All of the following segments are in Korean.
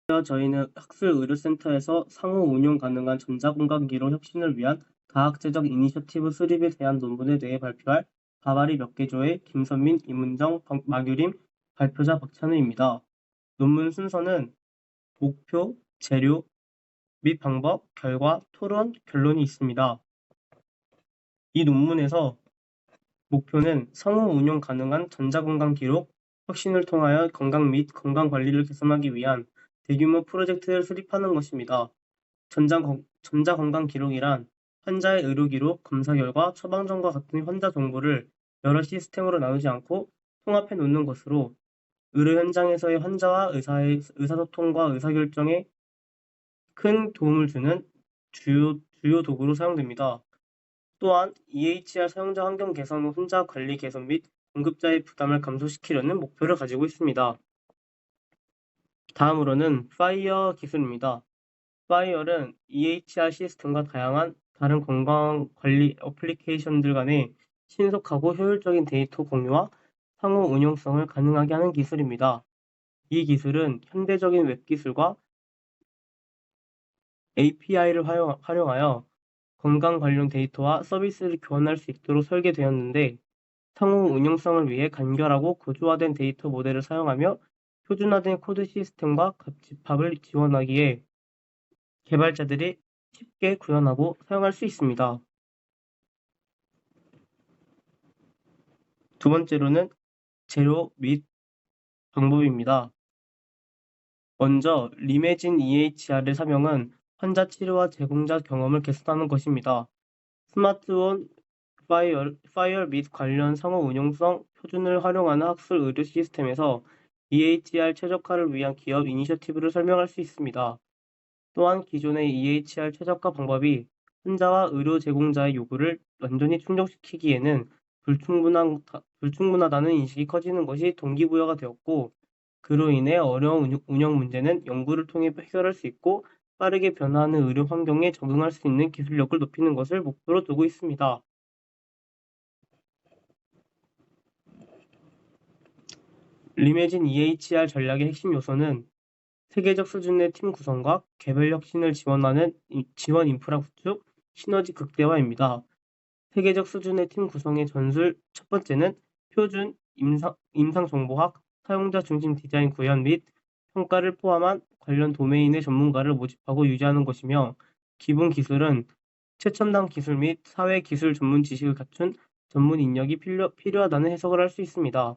저희는 학술의료센터에서 상호 운용 가능한 전자공간 기록 혁신을 위한 다학제적 이니셔티브 수립에 대한 논문에 대해 발표할 바바리 몇 개조의 김선민, 임은정, 마규림, 발표자 박찬우입니다. 논문 순서는 목표, 재료 및 방법, 결과, 토론, 결론이 있습니다. 이 논문에서 목표는 상호 운용 가능한 전자건강 기록 혁신을 통하여 건강 및 건강관리를 개선하기 위한 대규모 프로젝트를 수립하는 것입니다. 전자건강 기록이란 환자의 의료 기록, 검사 결과, 처방전과 같은 환자 정보를 여러 시스템으로 나누지 않고 통합해 놓는 것으로 의료 현장에서의 환자와 의사의 의사소통과 의사결정에 큰 도움을 주는 주요 도구로 사용됩니다. 또한 EHR 사용자 환경 개선 후 환자 관리 개선 및 공급자의 부담을 감소시키려는 목표를 가지고 있습니다. 다음으로는 파이어 기술입니다. 파이어는 EHR 시스템과 다양한 다른 건강관리 어플리케이션들 간의 신속하고 효율적인 데이터 공유와 상호 운용성을 가능하게 하는 기술입니다. 이 기술은 현대적인 웹기술과 API를 활용하여 건강 관련 데이터와 서비스를 교환할 수 있도록 설계되었는데, 상호 운용성을 위해 간결하고 고조화된 데이터 모델을 사용하며 표준화된 코드 시스템과 집합을 지원하기에 개발자들이 쉽게 구현하고 사용할 수 있습니다. 두 번째로는 재료 및 방법입니다. 먼저 리메진 EHR의 사명은 환자 치료와 제공자 경험을 개선하는 것입니다. 스마트온 파이어 및 관련 상호 운용성 표준을 활용하는 학술 의료 시스템에서 EHR 최적화를 위한 기업 이니셔티브를 설명할 수 있습니다. 또한 기존의 EHR 최적화 방법이 환자와 의료 제공자의 요구를 완전히 충족시키기에는 불충분하다는 인식이 커지는 것이 동기부여가 되었고, 그로 인해 어려운 운영 문제는 연구를 통해 해결할 수 있고 빠르게 변화하는 의료 환경에 적응할 수 있는 기술력을 높이는 것을 목표로 두고 있습니다. 리메진 EHR 전략의 핵심 요소는 세계적 수준의 팀 구성과 개별 혁신을 지원하는 지원 인프라 구축, 시너지 극대화입니다. 세계적 수준의 팀 구성의 전술 첫 번째는 표준 임상정보학, 사용자 중심 디자인 구현 및 평가를 포함한 관련 도메인의 전문가를 모집하고 유지하는 것이며, 기본 기술은 최첨단 기술 및 사회 기술 전문 지식을 갖춘 전문 인력이 필요하다는 해석을 할 수 있습니다.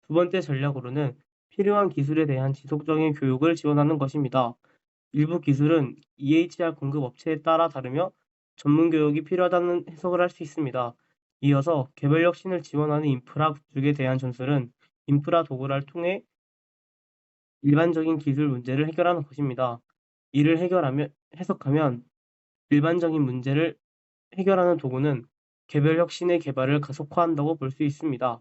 두 번째 전략으로는 필요한 기술에 대한 지속적인 교육을 지원하는 것입니다. 일부 기술은 EHR 공급 업체에 따라 다르며 전문 교육이 필요하다는 해석을 할 수 있습니다. 이어서 개별 혁신을 지원하는 인프라 구축에 대한 전술은 인프라 도구를 통해 일반적인 기술 문제를 해결하는 것입니다. 이를 해석하면 일반적인 문제를 해결하는 도구는 개별 혁신의 개발을 가속화한다고 볼 수 있습니다.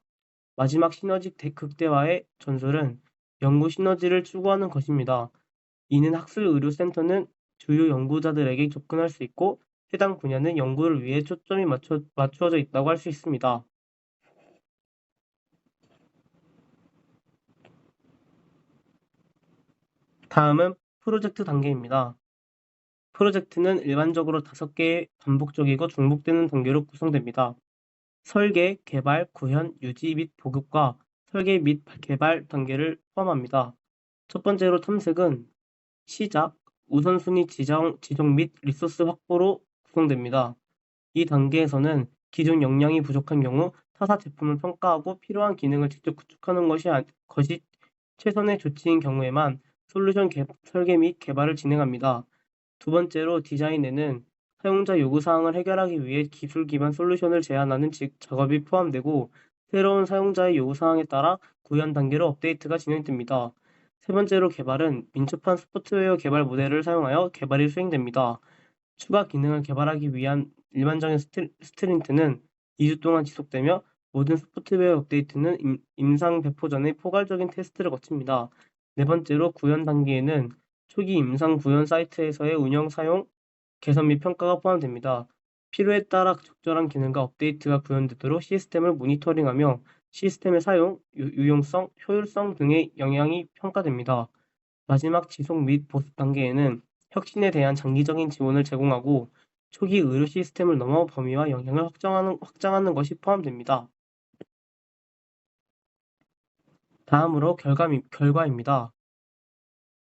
마지막 시너지 극대화의 전술은 연구 시너지를 추구하는 것입니다. 이는 학술의료센터는 주요 연구자들에게 접근할 수 있고 해당 분야는 연구를 위해 초점이 맞추어져 있다고 할 수 있습니다. 다음은 프로젝트 단계입니다. 프로젝트는 일반적으로 5개의 반복적이고 중복되는 단계로 구성됩니다. 설계, 개발, 구현, 유지 및 보급과 설계 및 개발 단계를 포함합니다. 첫 번째로 탐색은 시작, 우선순위 지정 및 리소스 확보로 구성됩니다. 이 단계에서는 기존 역량이 부족한 경우 타사 제품을 평가하고 필요한 기능을 직접 구축하는 것이 최선의 조치인 경우에만 솔루션 설계 및 개발을 진행합니다. 두 번째로 디자인에는 사용자 요구사항을 해결하기 위해 기술 기반 솔루션을 제안하는 작업이 포함되고, 새로운 사용자의 요구사항에 따라 구현 단계로 업데이트가 진행됩니다. 세 번째로 개발은 민첩한 소프트웨어 개발 모델을 사용하여 개발이 수행됩니다. 추가 기능을 개발하기 위한 일반적인 스프린트는 2주 동안 지속되며, 모든 소프트웨어 업데이트는 임상 배포 전에 포괄적인 테스트를 거칩니다. 네 번째로 구현 단계에는 초기 임상 구현 사이트에서의 운영 사용, 개선 및 평가가 포함됩니다. 필요에 따라 적절한 기능과 업데이트가 구현되도록 시스템을 모니터링하며 시스템의 사용, 유용성, 효율성 등의 영향이 평가됩니다. 마지막 지속 및 보습 단계에는 혁신에 대한 장기적인 지원을 제공하고 초기 의료 시스템을 넘어 범위와 영향을 확장하는 것이 포함됩니다. 다음으로 결과입니다.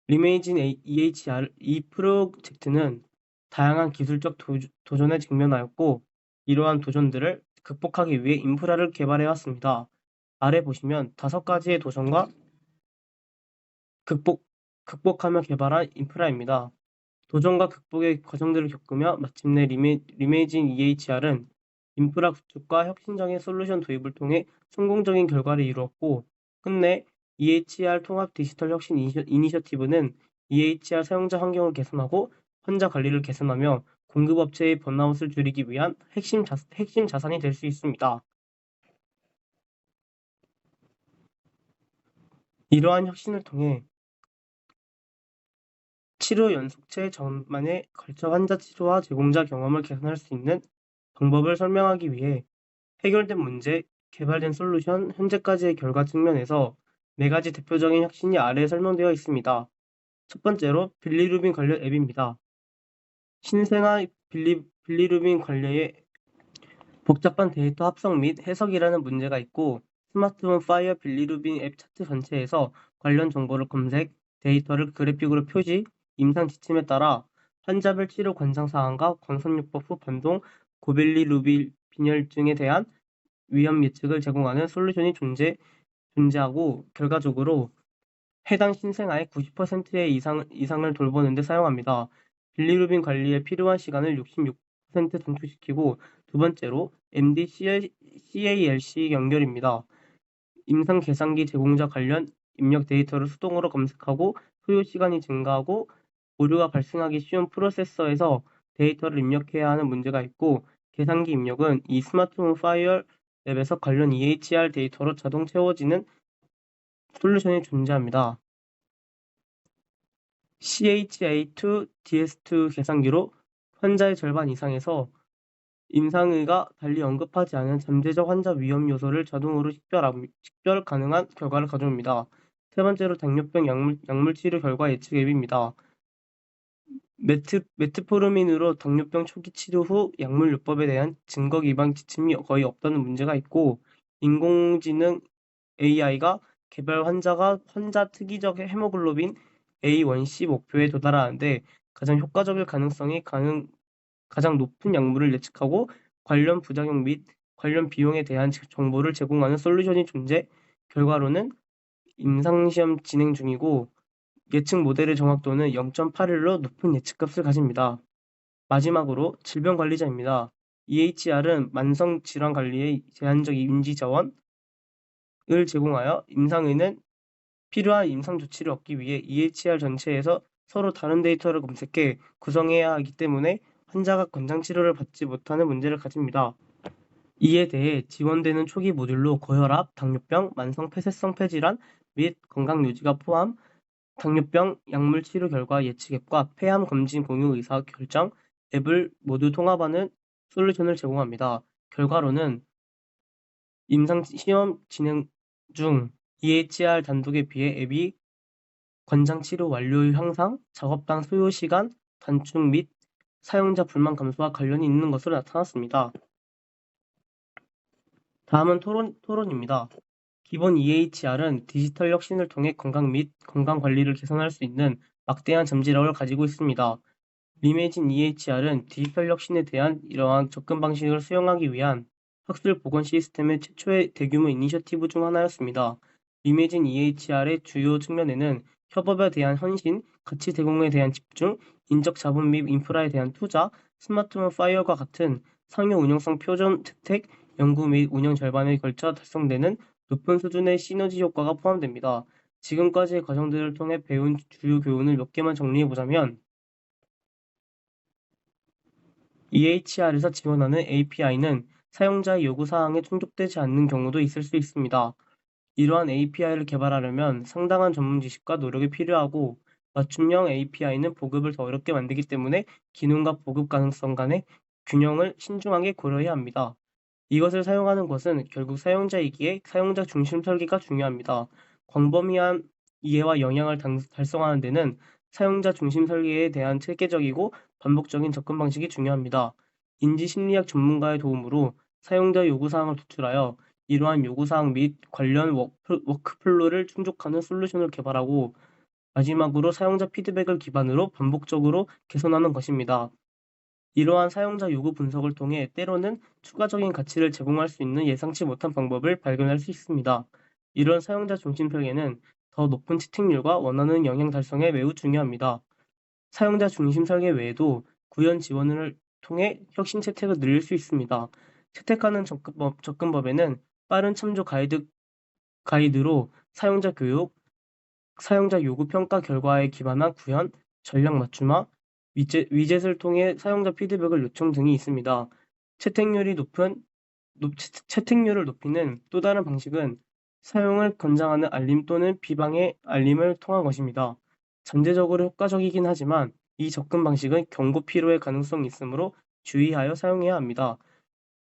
리메이진 EHR 이 프로젝트는 다양한 기술적 도전에 직면하였고 이러한 도전들을 극복하기 위해 인프라를 개발해 왔습니다. 아래 보시면 5가지의 도전과 극복하며 개발한 인프라입니다. 도전과 극복의 과정들을 겪으며 마침내 리메이진 EHR은 인프라 구축과 혁신적인 솔루션 도입을 통해 성공적인 결과를 이루었고 끝내 EHR 통합 디지털 혁신 이니셔티브는 EHR 사용자 환경을 개선하고 환자 관리를 개선하며 공급업체의 번아웃을 줄이기 위한 핵심 자산이 될 수 있습니다. 이러한 혁신을 통해 치료 연속체 전반에 걸쳐 환자 치료와 제공자 경험을 개선할 수 있는 방법을 설명하기 위해 해결된 문제, 개발된 솔루션, 현재까지의 결과 측면에서 4가지 대표적인 혁신이 아래에 설명되어 있습니다. 첫 번째로 빌리루빈 관련 앱입니다. 신생아 빌리루빈 관련의 복잡한 데이터 합성 및 해석이라는 문제가 있고 스마트폰 파이어 빌리루빈 앱 차트 전체에서 관련 정보를 검색, 데이터를 그래픽으로 표시, 임상 지침에 따라 환자별 치료 권장 사항과 광선요법 후 반동, 고빌리루빈 빈혈증에 대한 위험 예측을 제공하는 솔루션이 존재하고 결과적으로 해당 신생아의 90%의 이상을 돌보는 데 사용합니다. 빌리루빈 관리에 필요한 시간을 66% 단축시키고 두 번째로 MD CALC 연결입니다. 임상 계산기 제공자 관련 입력 데이터를 수동으로 검색하고 소요 시간이 증가하고 오류가 발생하기 쉬운 프로세서에서 데이터를 입력해야 하는 문제가 있고 계산기 입력은 이 스마트폰 파이어 앱에서 관련 EHR 데이터로 자동 채워지는 솔루션이 존재합니다. CHA2 DS2 계산기로 환자의 절반 이상에서 임상의가 달리 언급하지 않은 잠재적 환자 위험 요소를 자동으로 식별 가능한 결과를 가져옵니다. 세 번째로 당뇨병 약물 치료 결과 예측 앱입니다. 메트포르민으로 당뇨병 초기 치료 후 약물요법에 대한 증거 기반 지침이 거의 없다는 문제가 있고 인공지능 AI가 개별 환자 특이적 헤모글로빈 A1C 목표에 도달하는데 가장 효과적일 가능성이 가장 높은 약물을 예측하고 관련 부작용 및 관련 비용에 대한 정보를 제공하는 솔루션이 존재, 결과로는 임상시험 진행 중이고 예측 모델의 정확도는 0.81로 높은 예측값을 가집니다. 마지막으로 질병관리자입니다. EHR은 만성 질환 관리에 제한적 인지 자원을 제공하여 임상의는 필요한 임상 조치를 얻기 위해 EHR 전체에서 서로 다른 데이터를 검색해 구성해야 하기 때문에 환자가 권장 치료를 받지 못하는 문제를 가집니다. 이에 대해 지원되는 초기 모듈로 고혈압, 당뇨병, 만성 폐쇄성 폐질환 및 건강유지가 포함, 당뇨병 약물 치료 결과 예측 앱과 폐암 검진 공유 의사 결정 앱을 모두 통합하는 솔루션을 제공합니다. 결과로는 임상 시험 진행 중 EHR 단독에 비해 앱이 권장 치료 완료율 향상, 작업당 소요 시간 단축 및 사용자 불만 감소와 관련이 있는 것으로 나타났습니다. 다음은 토론입니다. 기본 EHR은 디지털 혁신을 통해 건강 및 건강 관리를 개선할 수 있는 막대한 잠재력을 가지고 있습니다. 리메이진 EHR은 디지털 혁신에 대한 이러한 접근 방식을 수용하기 위한 학술 보건 시스템의 최초의 대규모 이니셔티브 중 하나였습니다. 리메이진 EHR의 주요 측면에는 협업에 대한 헌신, 가치 제공에 대한 집중, 인적 자본 및 인프라에 대한 투자, 스마트폰 파이어과 같은 상용 운영성 표준 혜택, 연구 및 운영 절반에 걸쳐 달성되는 높은 수준의 시너지 효과가 포함됩니다. 지금까지의 과정들을 통해 배운 주요 교훈을 몇 개만 정리해보자면 EHR에서 지원하는 API는 사용자의 요구사항에 충족되지 않는 경우도 있을 수 있습니다. 이러한 API를 개발하려면 상당한 전문 지식과 노력이 필요하고 맞춤형 API는 보급을 더 어렵게 만들기 때문에 기능과 보급 가능성 간의 균형을 신중하게 고려해야 합니다. 이것을 사용하는 것은 결국 사용자이기에 사용자 중심 설계가 중요합니다. 광범위한 이해와 영향을 달성하는 데는 사용자 중심 설계에 대한 체계적이고 반복적인 접근 방식이 중요합니다. 인지심리학 전문가의 도움으로 사용자 요구사항을 도출하여 이러한 요구사항 및 관련 워크플로우를 충족하는 솔루션을 개발하고 마지막으로 사용자 피드백을 기반으로 반복적으로 개선하는 것입니다. 이러한 사용자 요구 분석을 통해 때로는 추가적인 가치를 제공할 수 있는 예상치 못한 방법을 발견할 수 있습니다. 이런 사용자 중심 설계는 더 높은 채택률과 원하는 영향 달성에 매우 중요합니다. 사용자 중심 설계 외에도 구현 지원을 통해 혁신 채택을 늘릴 수 있습니다. 채택하는 접근법에는 빠른 참조 가이드로 사용자 교육, 사용자 요구 평가 결과에 기반한 구현, 전략 맞춤화, 위젯을 통해 사용자 피드백을 요청 등이 있습니다. 채택률을 높이는 또 다른 방식은 사용을 권장하는 알림 또는 비방의 알림을 통한 것입니다. 잠재적으로 효과적이긴 하지만 이 접근 방식은 경고 피로의 가능성이 있으므로 주의하여 사용해야 합니다.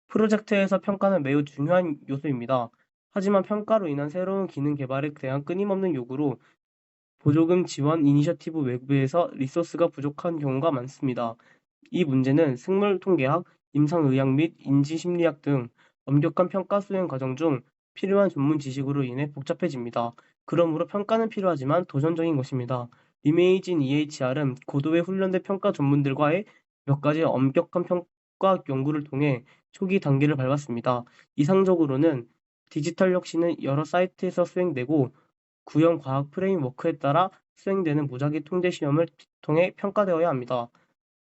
프로젝트에서 평가는 매우 중요한 요소입니다. 하지만 평가로 인한 새로운 기능 개발에 대한 끊임없는 요구로 보조금 지원 이니셔티브 외부에서 리소스가 부족한 경우가 많습니다. 이 문제는 생물통계학, 임상의학 및 인지심리학 등 엄격한 평가 수행 과정 중 필요한 전문 지식으로 인해 복잡해집니다. 그러므로 평가는 필요하지만 도전적인 것입니다. 리메이진 EHR은 고도의 훈련된 평가 전문들과의 몇 가지 엄격한 평가 연구를 통해 초기 단계를 밟았습니다. 이상적으로는 디지털 혁신은 여러 사이트에서 수행되고 구형 과학 프레임워크에 따라 수행되는 무작위 통제 시험을 통해 평가되어야 합니다.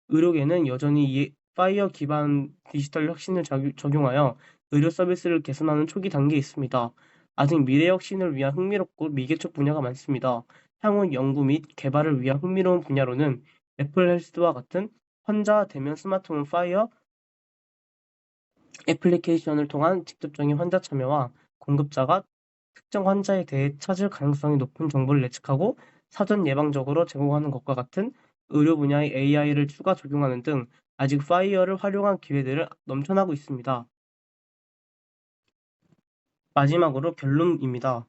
의료계는 여전히 파이어 기반 디지털 혁신을 적용하여 의료 서비스를 개선하는 초기 단계에 있습니다. 아직 미래 혁신을 위한 흥미롭고 미개척 분야가 많습니다. 향후 연구 및 개발을 위한 흥미로운 분야로는 애플 헬스와 같은 환자 대면 스마트폰 파이어 애플리케이션을 통한 직접적인 환자 참여와 공급자가 특정 환자에 대해 찾을 가능성이 높은 정보를 예측하고 사전 예방적으로 제공하는 것과 같은 의료 분야의 AI를 추가 적용하는 등 아직 파이어를 활용한 기회들을 넘쳐나고 있습니다. 마지막으로 결론입니다.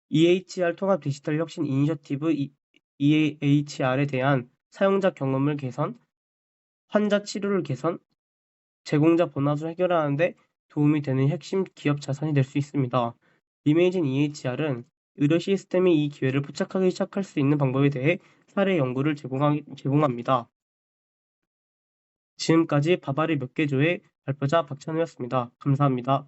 EHR 통합 디지털 혁신 이니셔티브 EHR에 대한 사용자 경험을 개선, 환자 치료를 개선, 제공자 번아웃을 해결하는 데 도움이 되는 핵심 기업 자산이 될 수 있습니다. 리메이진 EHR은 의료 시스템이 이 기회를 포착하기 시작할 수 있는 방법에 대해 사례 연구를 제공합니다. 지금까지 바바리 몇 개 조의 발표자 박찬우였습니다. 감사합니다.